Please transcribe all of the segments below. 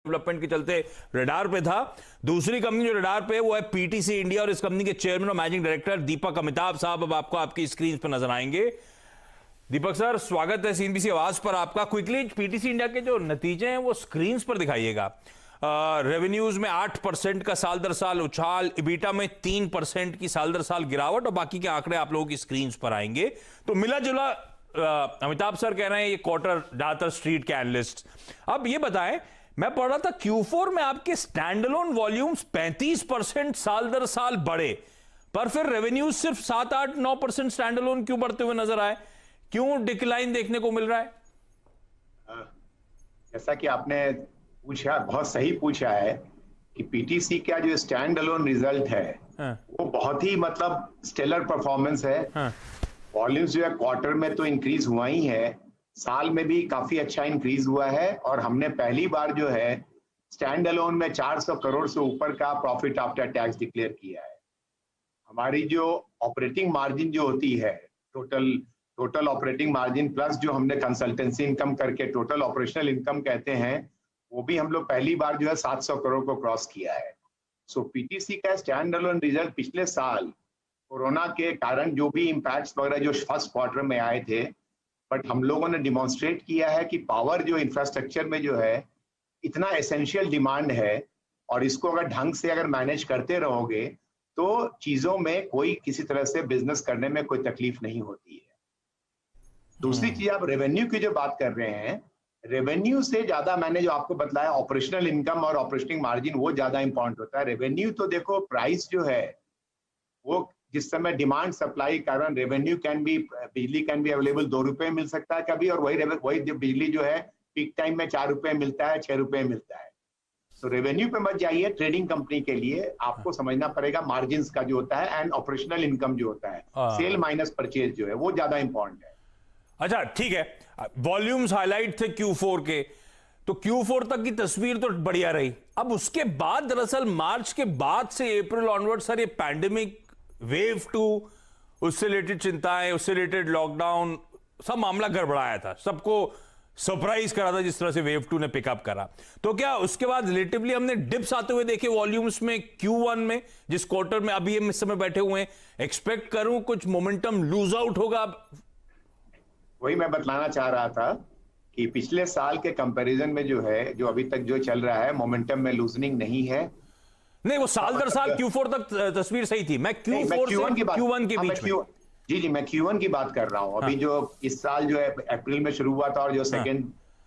Development के चलते radar पे था। दूसरी कंपनी जो रडार पे है वो है पीटीसी इंडिया, और इस कंपनी के चेयरमैन और मैनेजिंग डायरेक्टर दीपक अमिताभ साहब अब आपको आपकी स्क्रीन पर नजर आएंगे। दीपक सर, स्वागत है सीएनबीसी आवाज पर आपका। क्विकली पीटीसी इंडिया के जो नतीजे हैं वो स्क्रीन पर दिखाइएगा। रेवेन्यूज में 8% का साल दर साल उछाल, इबिटा में 3% की साल दर साल गिरावट, और बाकी के आंकड़े आप लोगों की स्क्रीन पर आएंगे। तो मिला जुला अमिताभ सर कह रहे हैं ये क्वार्टर ज्यादातर स्ट्रीट के एनालिस्ट। अब ये बताएं, मैं पढ़ रहा था Q4 में आपके स्टैंडअलोन वॉल्यूम्स 35% साल दर साल बढ़े, पर फिर रेवेन्यूज सिर्फ 7-8-9% स्टैंडअलोन क्यों बढ़ते हुए नजर आए? क्यों डिक्लाइन देखने को मिल रहा है? जैसा कि आपने पूछा, बहुत सही पूछा है कि पीटीसी का जो स्टैंड अलोन रिजल्ट है वो बहुत ही मतलब स्टेलर परफॉर्मेंस है। वॉल्यूम्स जो है क्वार्टर में तो इंक्रीज हुआ ही है, साल में भी काफी अच्छा इंक्रीज हुआ है, और हमने पहली बार जो है स्टैंड अलोन में 400 करोड़ से ऊपर का प्रॉफिट आफ्टर टैक्स डिक्लेयर किया है। हमारी जो ऑपरेटिंग मार्जिन जो होती है, टोटल ऑपरेटिंग मार्जिन प्लस जो हमने कंसल्टेंसी इनकम करके टोटल ऑपरेशनल इनकम कहते हैं, वो भी हम लोग पहली बार जो है 700 करोड़ को क्रॉस किया है। सो पीटीसी का स्टैंड अलोन रिजल्ट पिछले साल कोरोना के कारण जो भी इम्पैक्ट्स वगैरह जो फर्स्ट क्वार्टर में आए थे, बट हम लोगों ने डिमॉन्स्ट्रेट किया है कि पावर जो इंफ्रास्ट्रक्चर में जो है इतना एसेंशियल डिमांड है, और इसको अगर ढंग से अगर मैनेज करते रहोगे तो चीजों में कोई किसी तरह से बिजनेस करने में कोई तकलीफ नहीं होती है। दूसरी चीज, आप रेवेन्यू की जो बात कर रहे हैं, रेवेन्यू से ज्यादा मैंने जो आपको बताया ऑपरेशनल इनकम और ऑपरेटिंग मार्जिन वो ज्यादा इंपॉर्टेंट होता है। रेवेन्यू तो देखो, प्राइस जो है वो जिस समय डिमांड सप्लाई के कारण रेवेन्यू बिजली कैन बी अवेलेबल 2 रुपए मिल सकता है कभी, और वही बिजली जो है पीक टाइम में 4 रुपए मिलता है, 6 रुपए मिलता है। तो रेवेन्यू पे मत जाइए। ट्रेडिंग कंपनी के लिए आपको समझना पड़ेगा मार्जिन का जो होता है एंड ऑपरेशनल इनकम जो होता है, सेल माइनस परचेज जो है वो ज्यादा इंपॉर्टेंट है। अच्छा ठीक है, वॉल्यूम्स हाईलाइट थे Q4 के, तो Q4 तक की तस्वीर तो बढ़िया रही। अब उसके बाद दरअसल मार्च के बाद से अप्रैल ऑनवर्ड सर ये पैंडेमिक वेव 2, उससे रिलेटेड चिंताएं, उससे रिलेटेड लॉकडाउन, सब मामला गड़बड़ाया था, सबको सरप्राइज करा था जिस तरह से वेव 2 ने पिकअप करा। तो क्या उसके बाद रिलेटिवली हमने डिप्स आते हुए देखे वॉल्यूम्स में Q1 में, जिस क्वार्टर में अभी हम इस समय बैठे हुए हैं? एक्सपेक्ट करूं कुछ मोमेंटम लूज आउट होगा? वही मैं बतलाना चाह रहा था कि पिछले साल के कंपैरिजन में जो है, जो अभी तक जो चल रहा है, मोमेंटम में लूजनिंग नहीं है। नहीं, वो साल दर साल Q4 तक तस्वीर सही थी। मैं Q4 से Q1 के बीच में जी मैं Q1 की बात कर रहा हूं। अभी जो इस साल जो है अप्रैल में शुरू हुआ था, और जो सेकेंड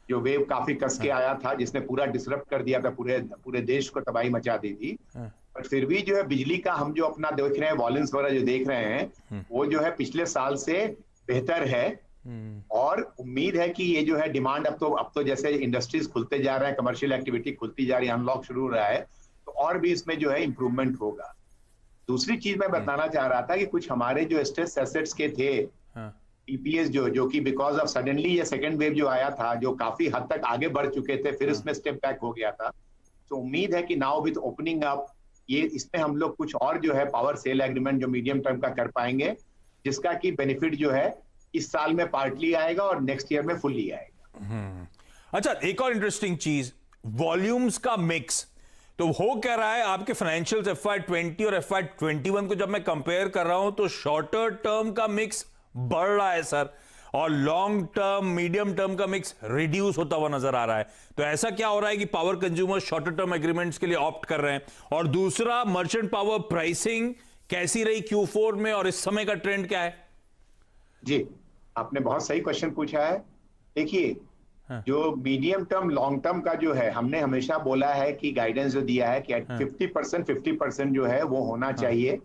जो वेव काफी कस के आया था, जिसने पूरा डिसरप्ट कर दिया था, पूरे देश को तबाही मचा दी थी। बट फिर भी जो है बिजली का हम जो अपना देख रहे हैं, वॉल्यूम्स वगैरह जो देख रहे हैं, वो जो है पिछले साल से बेहतर है। और उम्मीद है कि ये जो है डिमांड अब तो जैसे इंडस्ट्रीज खुलते जा रहे हैं, कमर्शियल एक्टिविटी खुलती जा रही है, अनलॉक शुरू हो रहा है, तो और भी इसमें जो है इंप्रूवमेंट होगा। दूसरी चीज मैं बताना चाह रहा था कि कुछ हमारे जो स्ट्रेस एसेट्स के थे, पीपीएस जो कि बिकॉज ऑफ सडनली ये सेकेंड वेव जो आया था, जो काफी हद तक आगे बढ़ चुके थे, फिर इसमें स्टेप बैक हो गया था। तो उम्मीद है कि नाउ विद ओपनिंग अप ये इसमें हम लोग कुछ और जो है पावर सेल एग्रीमेंट जो मीडियम टर्म का कर पाएंगे, जिसका की बेनिफिट जो है इस साल में पार्टली आएगा और नेक्स्ट ईयर में फुल्ली आएगा। अच्छा, एक और इंटरेस्टिंग चीज, वॉल्यूम्स का मिक्स तो हो क्या रहा है आपके फाइनेंशियल्स FY20 और FY21 को जब मैं कंपेयर कर रहा हूं तो शॉर्टर टर्म का मिक्स बढ़ रहा है सर, और लॉन्ग टर्म मीडियम टर्म का मिक्स रिड्यूस होता हुआ नजर आ रहा है। तो ऐसा क्या हो रहा है कि power consumer shorter term agreements के लिए ऑप्ट कर रहे हैं? और दूसरा, मर्चेंट पावर प्राइसिंग कैसी रही Q4 में, और इस समय का ट्रेंड क्या है? जी, आपने बहुत सही क्वेश्चन पूछा है। देखिए, जो मीडियम टर्म लॉन्ग टर्म का जो है, हमने हमेशा बोला है कि गाइडेंस जो दिया है कि 50% जो है वो होना चाहिए।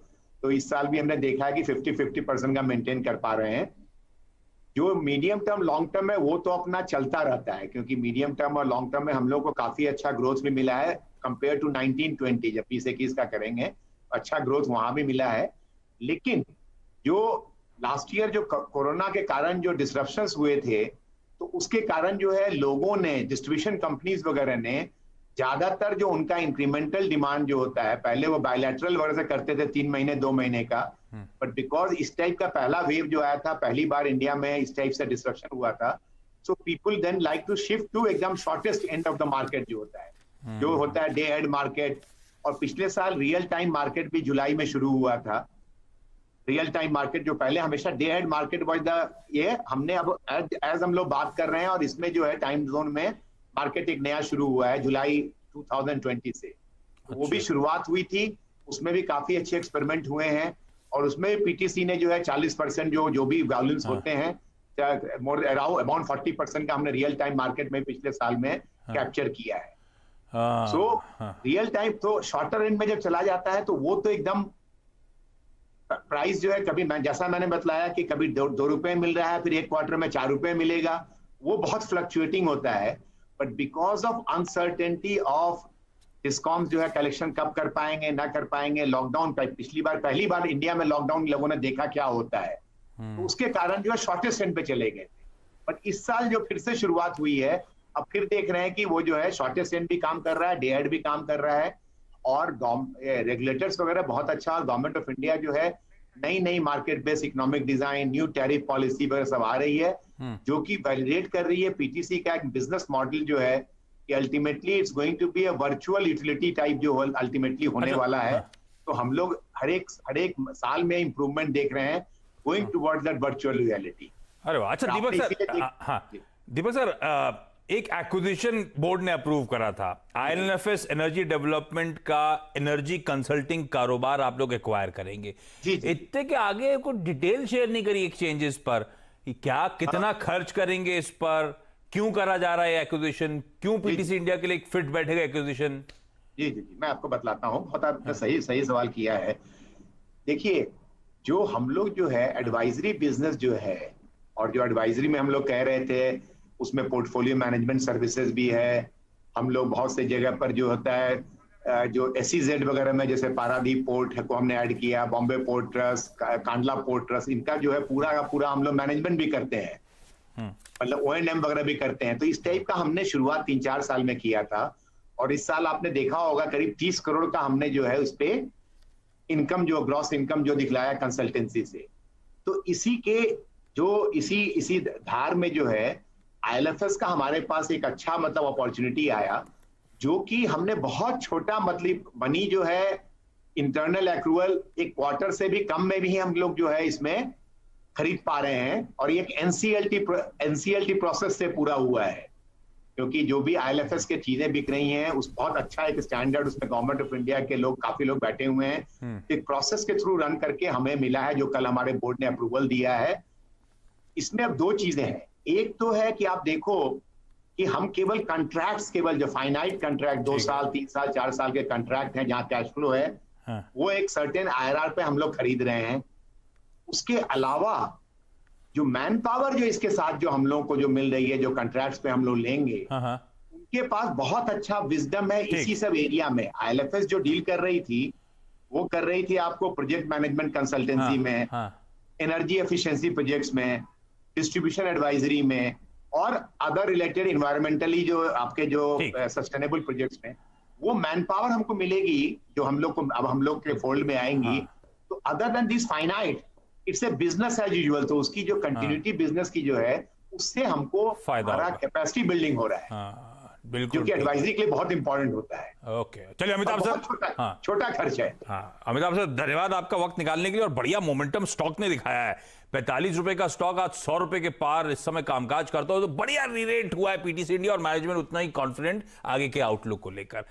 तो इस साल भी हमने देखा है कि 50% का मेंटेन कर पा रहे हैं। जो मीडियम टर्म लॉन्ग टर्म है वो तो अपना चलता रहता है, क्योंकि मीडियम टर्म और लॉन्ग टर्म में हम लोग को काफी अच्छा ग्रोथ भी मिला है कंपेयर टू 19-20, जब 20-21 का करेंगे अच्छा ग्रोथ वहां भी मिला है। लेकिन जो लास्ट ईयर जो कोरोना के कारण जो डिसरप्शंस हुए थे, तो उसके कारण जो है लोगों ने, डिस्ट्रीब्यूशन कंपनीज वगैरह ने ज्यादातर जो उनका इंक्रीमेंटल डिमांड जो होता है, पहले वो बायलैटरल वगैरह से करते थे 3 महीने 2 महीने का, बट बिकॉज इस टाइप का पहला वेव जो आया था, पहली बार इंडिया में इस टाइप से डिसरप्शन हुआ था, so people then like to shift to एकदम shortest end of the market जो होता है। जो होता है डे हेड मार्केट, और पिछले साल रियल टाइम मार्केट भी जुलाई में शुरू हुआ था। रियल टाइम मार्केट जो पहले हमेशा day head market was the, ये हमने अब एज हम लोग बात कर रहे हैं, और इसमें जो है टाइम जोन में मार्केट एक नया शुरू हुआ है जुलाई 2020 से। वो भी शुरुआत हुई थी, उसमें भी काफी अच्छे एक्सपेरिमेंट हुए हैं, और उसमें पीटीसी ने जो है 40% जो भी वॉल्यूम्स होते हैं, अराउंड 40% का हमने रियल टाइम मार्केट में पिछले साल में कैप्चर किया है। सो रियल टाइम तो शॉर्टर एंड में जब चला जाता है तो वो तो एकदम प्राइस जो है, कभी जैसा मैंने बतलाया कि कभी 2 रुपए मिल रहा है, फिर एक क्वार्टर में 4 रुपए मिलेगा, वो बहुत फ्लक्चुएटिंग होता है। But because of uncertainty of discoms जो है कलेक्शन कब कर पाएंगे ना कर पाएंगे, लॉकडाउन पहली बार इंडिया में लॉकडाउन लोगों ने देखा क्या होता है, तो उसके कारण जो है शॉर्टेस्ट एंड पे चले गए थे। बट इस साल जो फिर से शुरुआत हुई है, अब फिर देख रहे हैं कि वो जो है शॉर्टेस्ट एंड भी काम कर रहा है, डे हेड भी काम कर रहा है, और रेगुलेटर्स वगैरह बहुत अच्छा, और गवर्नमेंट ऑफ इंडिया जो है नई market based economic design, new tariff policy वगैरह सब आ रही है, जो कि वैलिडेट कर रही है पीटीसी का एक बिजनेस मॉडल जो है कि ultimately it's going to be a virtual utility type जो अल्टीमेटली होने वाला है। तो हम लोग हर एक साल में इंप्रूवमेंट देख रहे हैं, going towards that virtual reality. अरे वाह, अच्छा दीपक सर, हाँ दीपक सर, एक एक्विजिशन बोर्ड ने अप्रूव करा था, आईएलएफएस एनर्जी डेवलपमेंट का एनर्जी कंसल्टिंग कारोबार आप लोग एक्वायर करेंगे। इतने के आगे कुछ डिटेल शेयर नहीं करी एक्सचेंजेस पर, क्या कितना खर्च करेंगे इस पर, क्यों करा जा रहा है एक्विजिशन, क्यों पीटीसी इंडिया के लिए एक फिट बैठेगा एक्विजिशन? जी मैं आपको बतलाता हूं, बहुत आपने सही सवाल किया है। देखिए, जो हम लोग जो है एडवाइजरी बिजनेस जो है, और जो एडवाइजरी में हम लोग कह रहे थे उसमें पोर्टफोलियो मैनेजमेंट सर्विसेज भी है। हम लोग बहुत से जगह पर जो होता है जो एसईजेड वगैरह में, जैसे पारादीप पोर्ट को हमने ऐड किया, Bombay port trust, Kandla port trust, इनका जो है पूरा का पूरा हम लोग मैनेजमेंट भी करते हैं, मतलब ओएनएम वगैरह भी करते हैं। तो इस टाइप का हमने शुरुआत 3-4 साल में किया था, और इस साल आपने देखा होगा करीब 30 करोड़ का हमने जो है उस पे इनकम, जो ग्रॉस इनकम जो दिखलाया कंसल्टेंसी से। तो इसी के जो इसी धार में जो है आईएलएफएस का हमारे पास एक अच्छा मतलब अपॉर्चुनिटी आया, जो कि हमने बहुत छोटा मतलब मनी जो है इंटरनल एक्रूवल एक क्वार्टर से भी कम में भी हम लोग जो है इसमें खरीद पा रहे हैं, और ये एक एनसीएलटी प्रोसेस से पूरा हुआ है, क्योंकि जो भी आईएलएफएस के चीजें बिक रही हैं उस बहुत अच्छा एक स्टैंडर्ड उसमें गवर्नमेंट ऑफ इंडिया के लोग काफी लोग बैठे हुए हैं, एक प्रोसेस के थ्रू रन करके हमें मिला है, जो कल हमारे बोर्ड ने अप्रूवल दिया है। इसमें अब 2 चीजें हैं, एक तो है कि आप देखो कि हम केवल कॉन्ट्रैक्ट्स, केवल जो फाइनाइट कॉन्ट्रैक्ट 2 साल 3 साल 4 साल के कॉन्ट्रैक्ट हैं जहां कैश फ्लो है, वो एक सर्टेन आईआरआर पे हम लोग खरीद रहे हैं। उसके अलावा जो मैन पावर जो इसके साथ जो हम लोगों को जो मिल रही है, जो कॉन्ट्रैक्ट्स पे हम लोग लेंगे, उनके पास बहुत अच्छा विजडम है इसी सब एरिया में। आईएलएफएस जो डील कर रही थी, वो कर रही थी आपको प्रोजेक्ट मैनेजमेंट कंसल्टेंसी में, एनर्जी एफिशिएंसी प्रोजेक्ट्स में, डिस्ट्रीब्यूशन एडवाइजरी में, और अदर रिलेटेड इन्वायरमेंटली जो आपके जो सस्टेनेबल प्रोजेक्ट्स में, वो मैन पावर हमको मिलेगी जो हम लोग को अब हम लोग के फोल्ड में आएंगी। तो other than this finite, it's a business as usual, तो उसकी जो कंटिन्यूटी बिजनेस की जो है उससे हमको फायदा, कैपेसिटी बिल्डिंग हो रहा है, बिल्कुल, जो कि एडवाइजरी के लिए बहुत इंपॉर्टेंट होता है। ओके, चलिए अमिताभ सर, छोटा खर्च है। अमिताभ सर, धन्यवाद आपका वक्त निकालने के लिए, और बढ़िया मोमेंटम स्टॉक ने दिखाया है। 45 रुपए का स्टॉक आज 100 रुपए के पार इस समय कामकाज करता हो, तो बढ़िया रीरेट हुआ है पीटीसी इंडिया, और मैनेजमेंट उतना ही कॉन्फिडेंट आगे के आउटलुक को लेकर।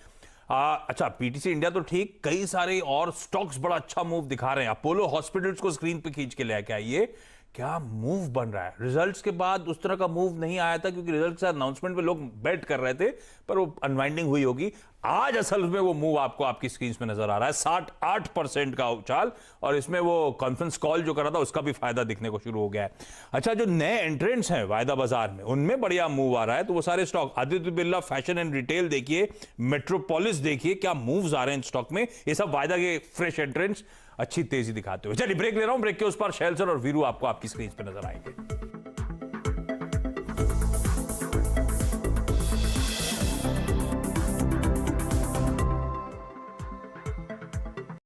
अच्छा, पीटीसी इंडिया तो ठीक, कई सारे और स्टॉक्स बड़ा अच्छा मूव दिखा रहे हैं। अपोलो हॉस्पिटल्स को स्क्रीन पे खींच के लेके आइए, क्या मूव बन रहा है। रिजल्ट्स के बाद उस तरह का मूव नहीं आया था, क्योंकि रिजल्ट के अनाउंसमेंट पे लोग बेट कर रहे थे, पर वो अनवाइंडिंग हुई होगी। आज असल में वो मूव आपको आपकी स्क्रीन में नजर आ रहा है, 68% का उछाल, और इसमें वो कॉन्फ्रेंस कॉल जो करा था उसका भी फायदा दिखने को शुरू हो गया है। अच्छा, जो नए एंट्रेंट्स हैं वायदा बाजार में, उनमें बढ़िया मूव आ रहा है, तो वो सारे stock, Aditya Birla fashion and retail देखिए, मेट्रोपोलिस देखिए, क्या मूव्स आ रहे हैं स्टॉक में। ये सब वायदा के फ्रेश एंट्रेंट्स अच्छी तेजी दिखाते हुए। चलिए ब्रेक ले रहा हूं, ब्रेक के उस पर शैल सर और वीरू आपको आपकी स्क्रीन पर नजर आएंगे।